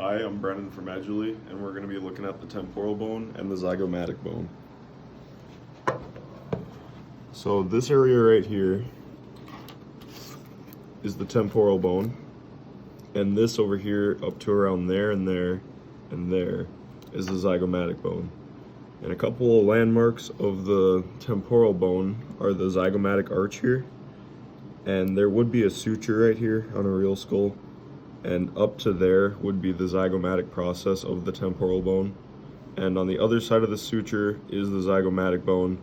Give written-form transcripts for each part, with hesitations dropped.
Hi, I'm Brennan from Edgeley, and we're going to be looking at the temporal bone and the zygomatic bone. So this area right here is the temporal bone, and this over here up to around there and there and there is the zygomatic bone. And a couple of landmarks of the temporal bone are the zygomatic arch here, and there would be a suture right here on a real skull, and up to there would be the zygomatic process of the temporal bone, and on the other side of the suture is the zygomatic bone,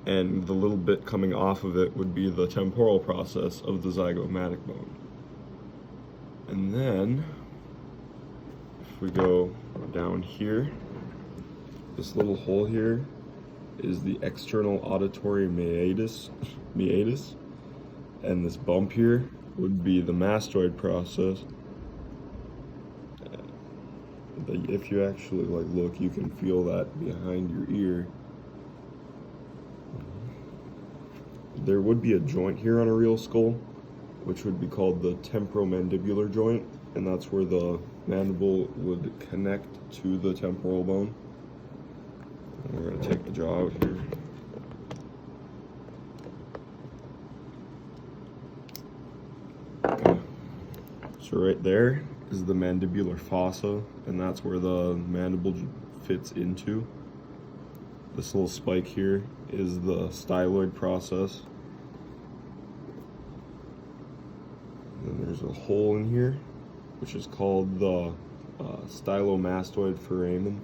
and the little bit coming off of it would be the temporal process of the zygomatic bone. And then if we go down here, this little hole here is the external auditory meatus, and this bump here would be the mastoid process. If you actually look, you can feel that behind your ear. There would be a joint here on a real skull, which would be called the temporomandibular joint, and that's where the mandible would connect to the temporal bone. And we're going to take the jaw out here. Okay. So right there is the mandibular fossa, and that's where the mandible fits into. This little spike here is the styloid process. And then there's a hole in here, which is called the stylomastoid foramen.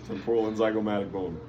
Temporal and zygomatic bone.